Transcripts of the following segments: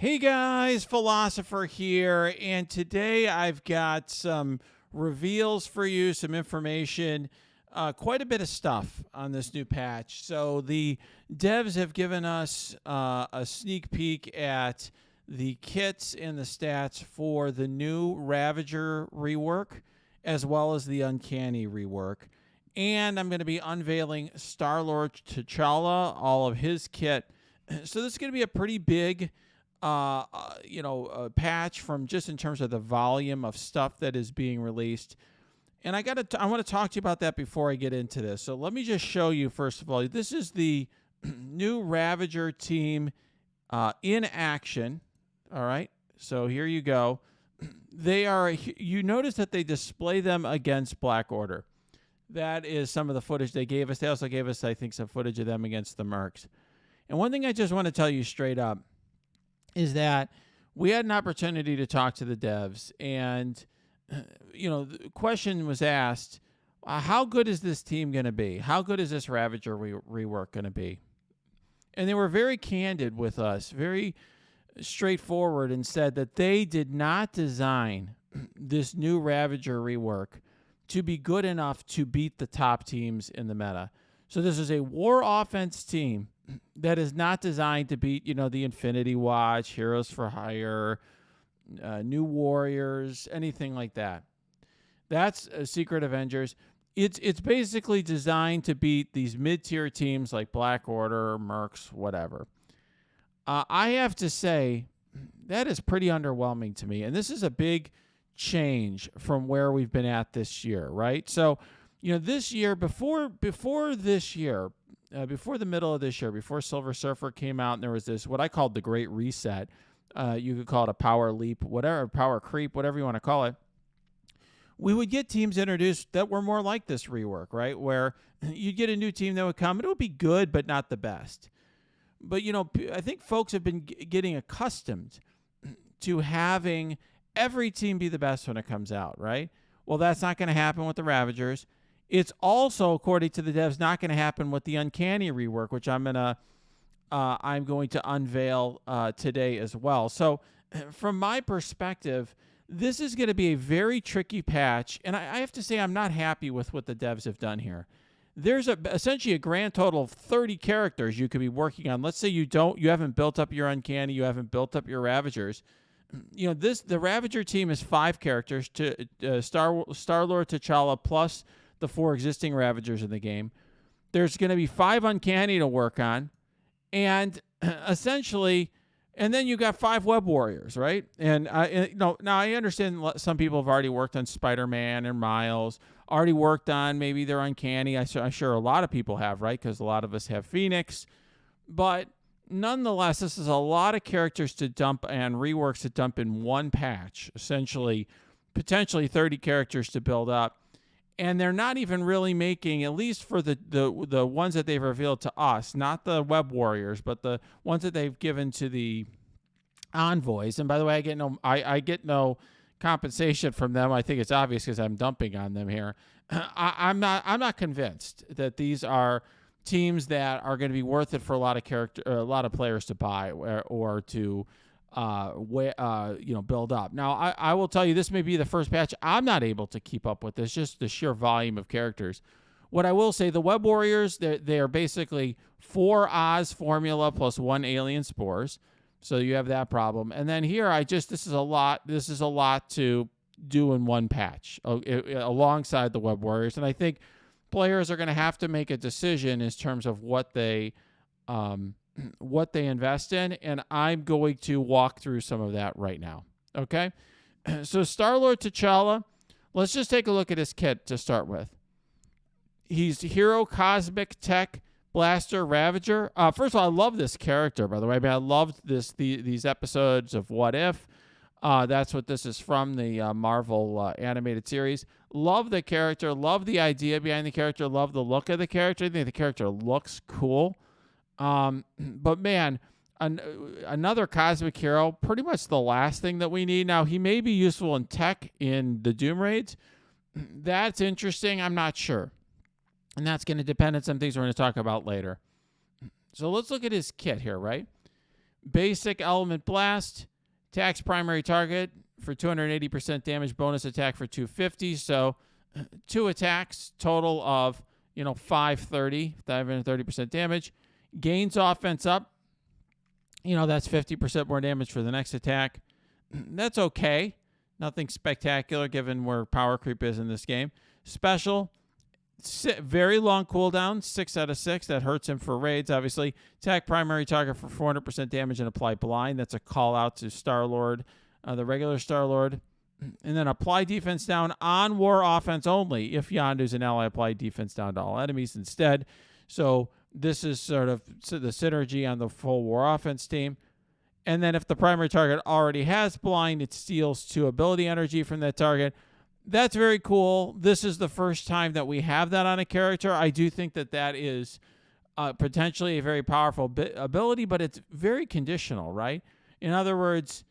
Hey guys, Philosopher here, and today I've got some reveals for you, some information, quite a bit of stuff on this new patch. So the devs have given us a sneak peek at the kits and the stats for the new Ravager rework, as well as the Uncanny rework. And I'm going to be unveiling Starlord TChalla, all of his kit. So this is going to be a pretty big patch from just in terms of the volume of stuff that is being released. And I want to talk to you about that before I get into this. So let me just show you, first of all, this is the new Ravager team in action. All right. So here you go. You notice that they display them against Black Order. That is some of the footage they gave us. They also gave us, I think, some footage of them against the Mercs. And one thing I just want to tell you straight up is that we had an opportunity to talk to the devs, and the question was asked, how good is this team going to be? How good is this Ravager rework going to be? And they were very candid with us, very straightforward, and said that they did not design this new Ravager rework to be good enough to beat the top teams in the meta. So this is a war offense team that is not designed to beat, the Infinity Watch, Heroes for Hire, New Warriors, anything like that. That's Secret Avengers. It's basically designed to beat these mid-tier teams like Black Order, Mercs, whatever. I have to say, that is pretty underwhelming to me. And this is a big change from where we've been at this year, right? So, this year, before this year, before the middle of this year, before Silver Surfer came out, and there was this, what I called the Great Reset. You could call it a power leap, whatever, power creep, whatever you want to call it. We would get teams introduced that were more like this rework, right? Where you'd get a new team that would come, and it would be good, but not the best. But, I think folks have been getting accustomed to having every team be the best when it comes out, right? Well, that's not going to happen with the Ravagers. It's also, according to the devs, not going to happen with the Uncanny rework, which I'm going to unveil today as well. So, from my perspective, this is going to be a very tricky patch, and I have to say I'm not happy with what the devs have done here. There's essentially a grand total of 30 characters you could be working on. Let's say you haven't built up your Uncanny, you haven't built up your Ravagers. The Ravager team is 5 characters to Starlord TChalla plus the 4 existing Ravagers in the game. There's going to be 5 Uncanny to work on, and essentially, and then you got 5 Web Warriors, right? And now I understand some people have already worked on Spider-Man and Miles, already worked on maybe their Uncanny. I'm sure a lot of people have, right? Because a lot of us have Phoenix, but nonetheless, this is a lot of characters to dump and reworks to dump in one patch, essentially, potentially 30 characters to build up. And they're not even really making, at least for the ones that they've revealed to us, not the Web Warriors, but the ones that they've given to the envoys. And by the way, I get no compensation from them. I think it's obvious because I'm dumping on them here. I'm not convinced that these are teams that are going to be worth it for a lot of players to buy or to build up. Now, I will tell you, this may be the first patch I'm not able to keep up with this, just the sheer volume of characters. What I will say, the Web Warriors, they are basically 4 Oz formula plus 1 alien spores. So you have that problem. And then here, this is a lot to do in one patch alongside the Web Warriors. And I think players are going to have to make a decision in terms of what they invest in, and I'm going to walk through some of that right now. Okay? So Starlord TChalla, let's just take a look at his kit to start with. He's Hero Cosmic Tech Blaster Ravager. First of all, I love this character, by the way. I loved these episodes of What If. That's what this is from, the Marvel animated series. Love the character. Love the idea behind the character. Love the look of the character. I think the character looks cool. But man, another cosmic hero, pretty much the last thing that we need. Now, he may be useful in tech in the Doom raids. That's interesting. I'm not sure. And that's going to depend on some things we're going to talk about later. So let's look at his kit here, right? Basic element blast, attacks primary target for 280% damage, bonus attack for 250. So 2 attacks, total of 530% damage. Gains offense up. That's 50% more damage for the next attack. That's okay. Nothing spectacular given where power creep is in this game. Special, very long cooldown, 6 out of 6. That hurts him for raids, obviously. Attack primary target for 400% damage and apply blind. That's a call out to Starlord, the regular Starlord. And then apply defense down on war offense only. If Yondu's an ally, apply defense down to all enemies instead. So this is sort of the synergy on the full war offense team. And then if the primary target already has blind, it steals 2 ability energy from that target. That's very cool. This is the first time that we have that on a character. I do think that is potentially a very powerful ability, but it's very conditional, right? In other words,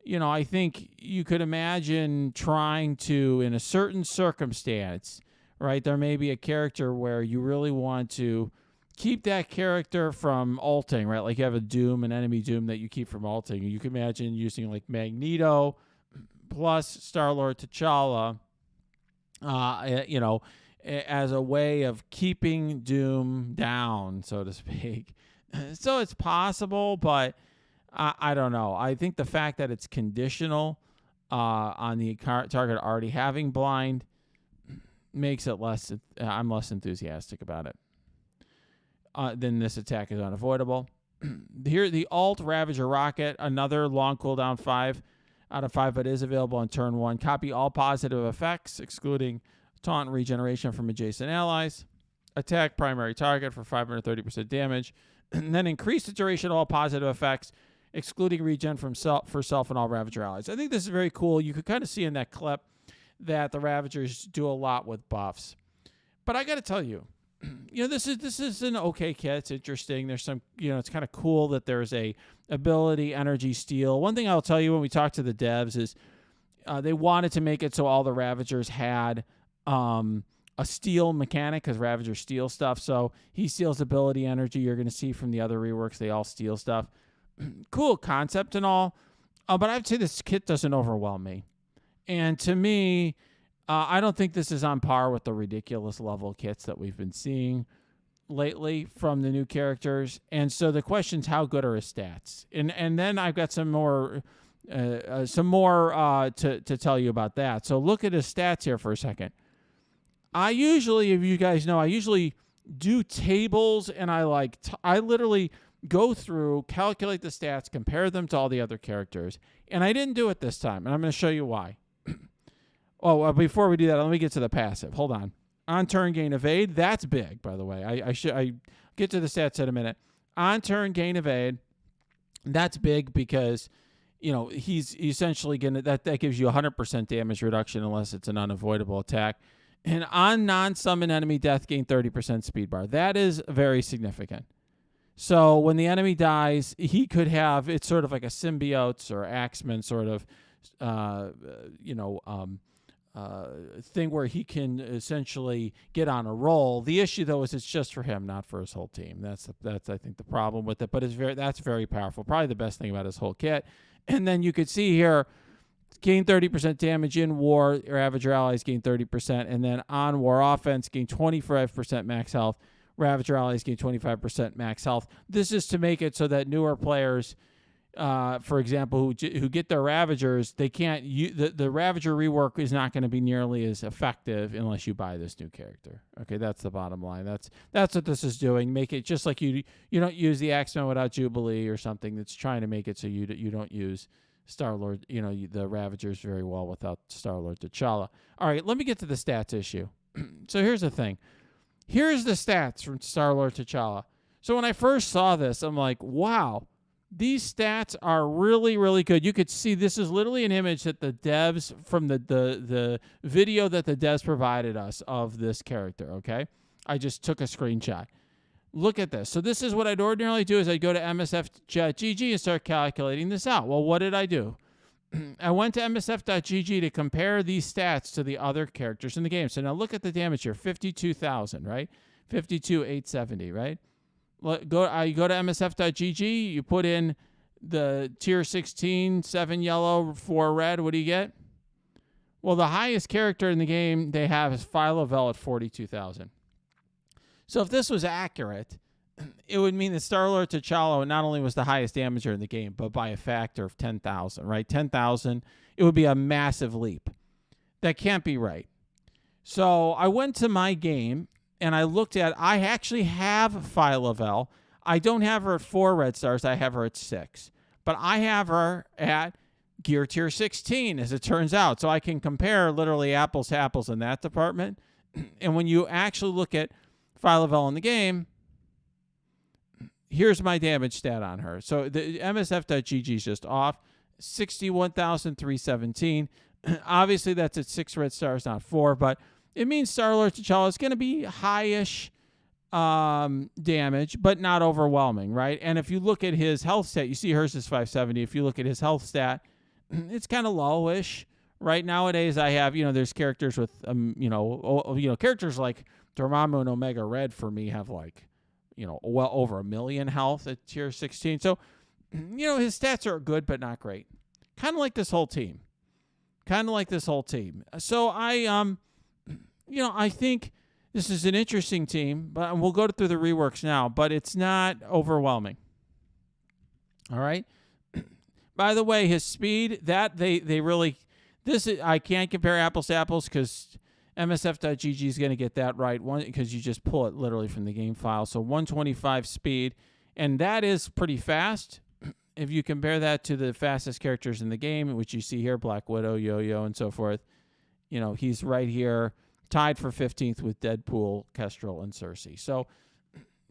I think you could imagine trying to, in a certain circumstance, right, there may be a character where you really want to keep that character from ulting, right? Like you have a Doom, an enemy Doom that you keep from ulting. You can imagine using like Magneto plus Starlord TChalla, as a way of keeping Doom down, so to speak. So it's possible, but I don't know. I think the fact that it's conditional on the target already having blind makes it less. I'm less enthusiastic about it. Then this attack is unavoidable. Here, the Alt Ravager Rocket, another long cooldown, 5 out of 5, but is available on turn 1. Copy all positive effects, excluding taunt and regeneration from adjacent allies. Attack primary target for 530% damage. And then increase the duration of all positive effects, excluding regen for self and all Ravager allies. I think this is very cool. You could kind of see in that clip that the Ravagers do a lot with buffs. But I got to tell you, this is an okay kit. It's interesting. There's some, it's kind of cool that there's a ability energy steal. One thing I'll tell you when we talk to the devs is they wanted to make it so all the Ravagers had a steal mechanic, because Ravagers steal stuff. So he steals ability energy. You're going to see from the other reworks, they all steal stuff. Cool concept and all, but I'd say this kit doesn't overwhelm me. And to me, I don't think this is on par with the ridiculous level kits that we've been seeing lately from the new characters. And so the question is, how good are his stats? And then I've got some more to tell you about that. So look at his stats here for a second. I usually, if you guys know, do tables, and I literally go through, calculate the stats, compare them to all the other characters. And I didn't do it this time, and I'm going to show you why. Before we do that, let me get to the passive. Hold on. On turn gain evade, that's big, by the way. I get to the stats in a minute. On turn gain evade, that's big because he's essentially gonna that gives you 100% damage reduction unless it's an unavoidable attack. And on non-summon enemy death, gain 30% speed bar. That is very significant. So when the enemy dies, he could have, it's sort of like a symbiotes or Axeman sort of thing where he can essentially get on a roll. The issue, though, is it's just for him, not for his whole team. That's I think the problem with it. But that's very powerful. Probably the best thing about his whole kit. And then you could see here, gain 30% damage in war. Ravager allies gain 30%, and then on war offense, gain 25% max health. Ravager allies gain 25% max health. This is to make it so that newer players, for example, who get their Ravagers, they can't. The Ravager rework is not going to be nearly as effective unless you buy this new character. Okay, that's the bottom line. That's what this is doing. Make it just like you don't use the Axeman without Jubilee or something. That's trying to make it so you don't use Starlord, the Ravagers very well without Starlord TChalla. All right, let me get to the stats issue. So here's the thing. Here's the stats from Starlord TChalla. So when I first saw this, I'm like, wow, these stats are really, really good. You could see this is literally an image that the devs from the video that the devs provided us of this character, okay? I just took a screenshot. Look at this. So this is what I'd ordinarily do is I'd go to MSF.gg and start calculating this out. Well, what did I do? I went to MSF.gg to compare these stats to the other characters in the game. So now look at the damage here, 52,000, right? 52,870, right? You go to MSF.gg, you put in the tier 16, 7 yellow, 4 red, what do you get? Well, the highest character in the game they have is Phyla-Vell at 42,000. So if this was accurate, it would mean that Starlord TChalla not only was the highest damager in the game, but by a factor of 10,000, right? 10,000, it would be a massive leap. That can't be right. So I went to my game, and I looked at, I actually have Phyla-Vell. I don't have her at 4 red stars. I have her at 6. But I have her at gear tier 16, as it turns out. So I can compare literally apples to apples in that department. And when you actually look at Phyla-Vell in the game, here's my damage stat on her. So the MSF.GG is just off. 61,317. Obviously, that's at 6 red stars, not 4. But it means Starlord TChalla is going to be high-ish damage, but not overwhelming, right? And if you look at his health stat, you see hers is 570. If you look at his health stat, it's kind of lowish. Right nowadays, I have, there's characters with, characters like Dormammu and Omega Red for me have like, well over 1 million health at tier 16. So, his stats are good, but not great. Kind of like this whole team. So I think this is an interesting team, but we'll go through the reworks now, but it's not overwhelming. All right. By the way, his speed, that they really, I can't compare apples to apples because MSF.GG is going to get that right, because you just pull it literally from the game file. So 125 speed, and that is pretty fast. If you compare that to the fastest characters in the game, which you see here, Black Widow, Yo-Yo, and so forth, he's right here, tied for 15th with Deadpool, Kestrel, and Cersei. So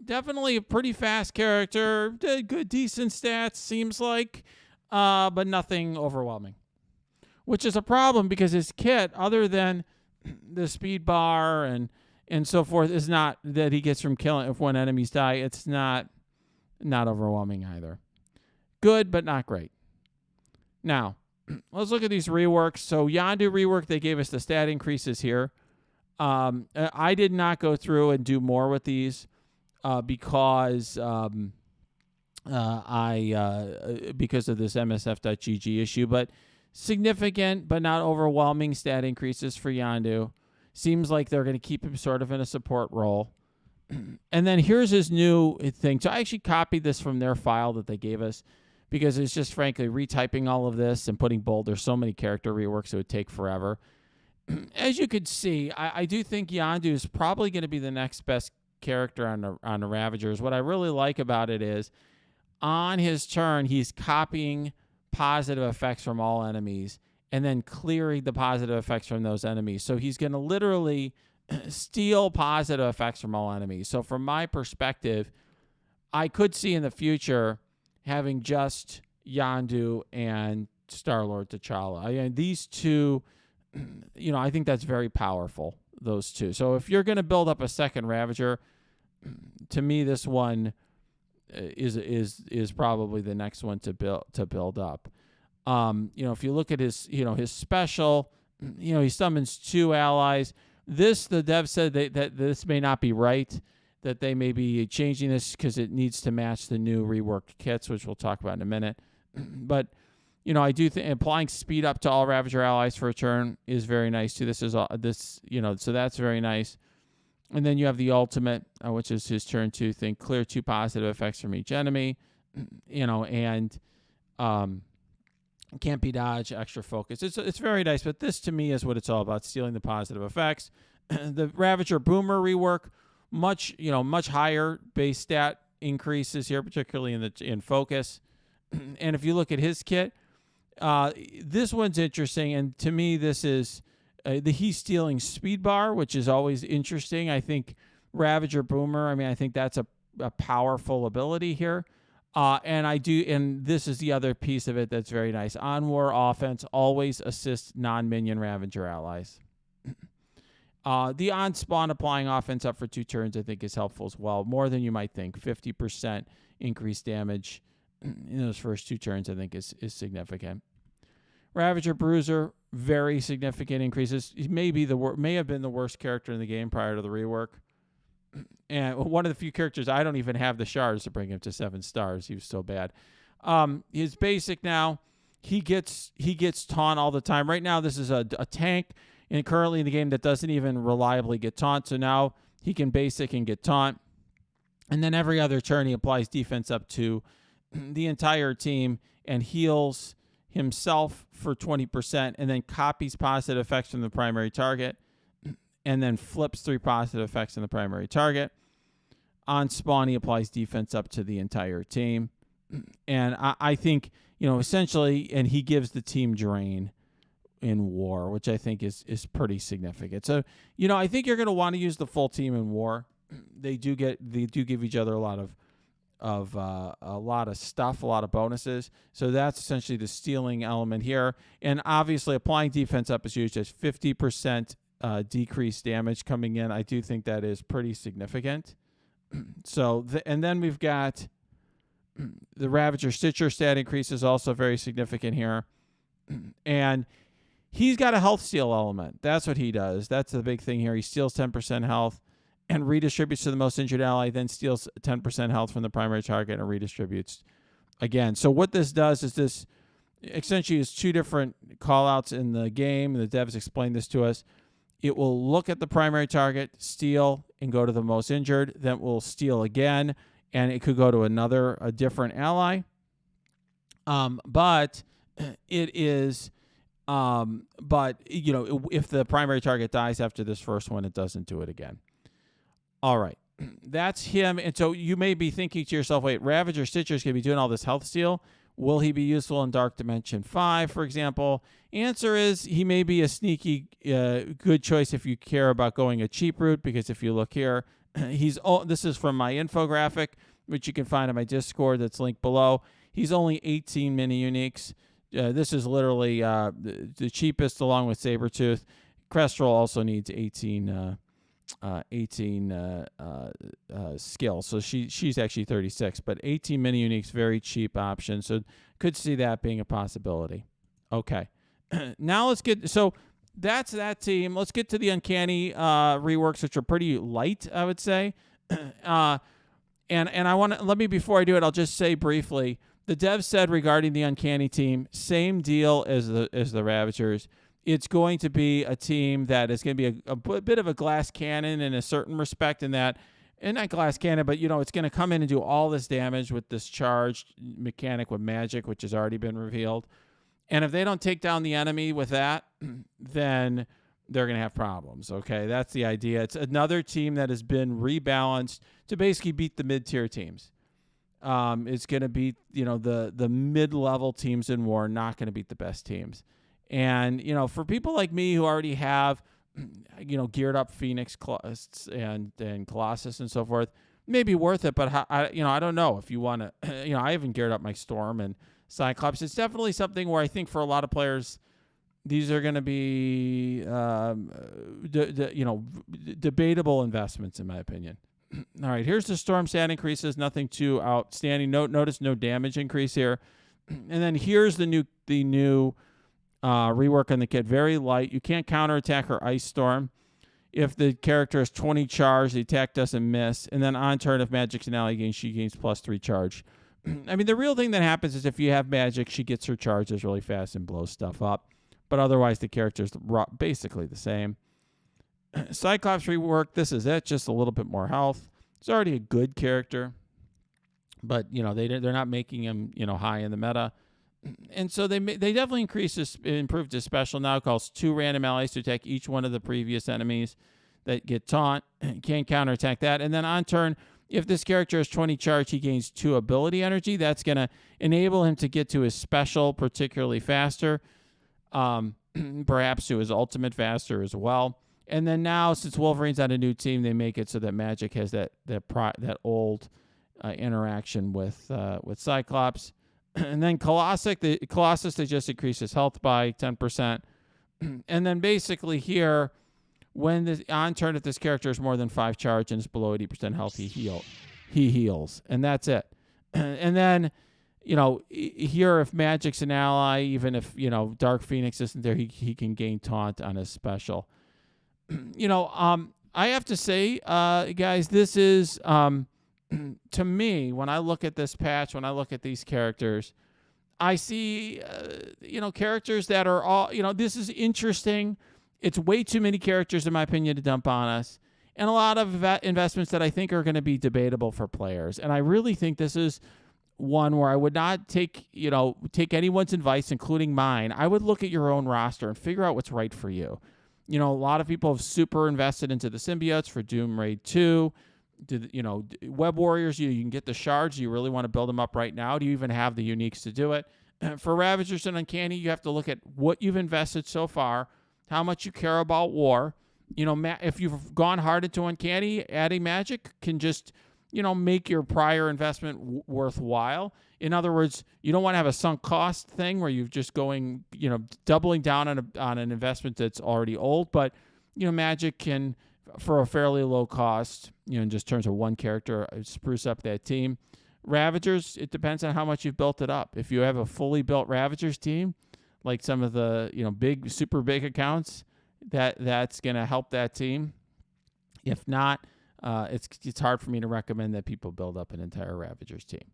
definitely a pretty fast character, good, decent stats, seems like, but nothing overwhelming, which is a problem because his kit, other than the speed bar and so forth, is not that he gets from killing if when enemies die. It's not overwhelming either. Good, but not great. Now, let's look at these reworks. So Yondu rework, they gave us the stat increases here. I did not go through and do more with these because of this MSF.GG issue, but significant but not overwhelming stat increases for Yondu. Seems like they're going to keep him sort of in a support role. And then here's his new thing. So I actually copied this from their file that they gave us because it's just frankly retyping all of this and putting bold. There's so many character reworks it would take forever. As you could see, I do think Yondu is probably going to be the next best character on the Ravagers. What I really like about it is on his turn, he's copying positive effects from all enemies and then clearing the positive effects from those enemies. So he's going to literally steal positive effects from all enemies. So from my perspective, I could see in the future having just Yondu and Starlord TChalla. These two, I think that's very powerful, those two. So if you're going to build up a second Ravager, to me, this one is probably the next one to build up. If you look at his special, he summons 2 allies. The dev said that this may not be right, that they may be changing this because it needs to match the new reworked kits, which we'll talk about in a minute. But, I do think applying speed up to all Ravager allies for a turn is very nice too. So that's very nice. And then you have the ultimate, which is his turn 2 thing, clear 2 positive effects from each enemy, and can't be dodge, extra focus. It's very nice, but this to me is what it's all about, stealing the positive effects. The Ravager Boomer rework, much higher base stat increases here, particularly in focus. And if you look at his kit, this one's interesting, and to me this is he's stealing speed bar, which is always interesting. I think Ravager Boomer, I think that's a powerful ability here. And this is the other piece of it that's very nice. On war offense always assists non-minion Ravager allies. The on-spawn applying offense up for 2 turns I think is helpful as well. More than you might think. 50% increased damage in those first 2 turns I think is significant. Ravager Bruiser, very significant increases. He may have been the worst character in the game prior to the rework. And one of the few characters I don't even have the shards to bring him to 7 stars. He was so bad. His basic now, he gets taunt all the time. Right now, this is a tank, and currently in the game that doesn't even reliably get taunt. So now he can basic and get taunt. And then every other turn, he applies defense up to the entire team and heals himself for 20%, and then copies positive effects from the primary target, and then flips 3 positive effects on the primary target. On spawn, he applies defense up to the entire team. And I think, essentially, and he gives the team drain in war, which I think is pretty significant. So, I think you're going to want to use the full team in war. They do give each other a lot of stuff, a lot of bonuses. So that's essentially the stealing element here. And obviously, applying defense up is huge. There's 50% decreased damage coming in. I do think that is pretty significant. So, and then we've got the Ravager Stitcher stat increase is also very significant here. And he's got a health steal element. That's what he does. That's the big thing here. He steals 10% health and redistributes to the most injured ally, then steals 10% health from the primary target and redistributes again. So what this does is this essentially is 2 different callouts in the game. The devs explained this to us. It will look at the primary target, steal, and go to the most injured. Then it will steal again, and it could go to a different ally. But it is, if the primary target dies after this first one, it doesn't do it again. All right, that's him. And so you may be thinking to yourself, wait, Ravager Stitcher is going to be doing all this health steal. Will he be useful in Dark Dimension 5, for example? Answer is he may be a sneaky good choice if you care about going a cheap route, because if you look here, this is from my infographic, which you can find on my Discord that's linked below. He's only 18 mini-uniques. This is literally the cheapest along with Sabretooth. Kestrel also needs 18 skill, so she's actually 36, but 18 mini uniques, very cheap option, so could see that being a possibility. Okay. Now so that's that team. Let's get to the Uncanny reworks, which are pretty light, I would say. And I want to before I do it, I'll just say briefly, the devs said regarding the Uncanny team, same deal as the Ravagers. It's going to be a team that is going to be a bit of a glass cannon in a certain respect, in that, and not glass cannon, but it's going to come in and do all this damage with this charged mechanic with magic, which has already been revealed. And if they don't take down the enemy with that, then they're going to have problems. Okay, that's the idea. It's another team that has been rebalanced to basically beat the mid-tier teams. It's going to beat the mid-level teams in war, not going to beat the best teams. And, for people like me who already have, geared up Phoenix and Colossus and so forth, may be worth it. But, I don't know if you want to, I haven't geared up my Storm and Cyclops. It's definitely something where I think for a lot of players, these are going to be, debatable investments, in my opinion. All right, here's the Storm stat increases. Nothing too outstanding. Notice no damage increase here. And then here's the new rework on the kit. Very light. You can't counterattack or Ice Storm. If the character is 20 charge, the attack doesn't miss. And then on turn, if Magic's an ally gains, she gains +3 charge. I mean, the real thing that happens is if you have Magic, she gets her charges really fast and blows stuff up. But otherwise, the character is basically the same. Cyclops rework, this is it. Just a little bit more health. It's already a good character. But, they're not making him, high in the meta. And so they definitely improved his special now. It calls 2 random allies to attack each one of the previous enemies that get taunt. Can't counterattack that. And then on turn, if this character has 20 charge, he gains 2 ability energy. That's going to enable him to get to his special particularly faster. Perhaps to his ultimate faster as well. And then now, since Wolverine's on a new team, they make it so that Magic has that old interaction with Cyclops. And then Colossus, they just increase his health by 10%. And then basically here, when on turn, if this character is more than 5 charge and is below 80% health, he heals. And that's it. And then, here, if Magic's an ally, even if, Dark Phoenix isn't there, he can gain taunt on his special. I have to say, guys, this is to me, when I look at this patch, when I look at these characters, I see, characters that are all, this is interesting. It's way too many characters, in my opinion, to dump on us. And a lot of investments that I think are going to be debatable for players. And I really think this is one where I would not take anyone's advice, including mine. I would look at your own roster and figure out what's right for you. A lot of people have super invested into the symbiotes for Doom Raid 2. Web Warriors, you can get the shards. Do you really want to build them up right now? Do you even have the uniques to do it? For Ravagers and Uncanny, you have to look at what you've invested so far, how much you care about war. If you've gone hard into Uncanny, adding magic can just, make your prior investment worthwhile. In other words, you don't want to have a sunk cost thing where you're just going, doubling down on an investment that's already old. But, magic can, for a fairly low cost, in just terms of one character, spruce up that team. Ravagers, it depends on how much you've built it up. If you have a fully built Ravagers team, like some of the, super big accounts, that's going to help that team. If not, it's hard for me to recommend that people build up an entire Ravagers team.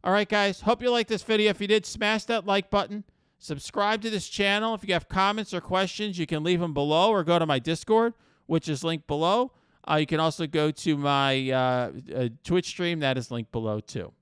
All right, guys, hope you liked this video. If you did, smash that like button. Subscribe to this channel. If you have comments or questions, you can leave them below or go to my Discord, which is linked below. You can also go to my Twitch stream. That is linked below, too.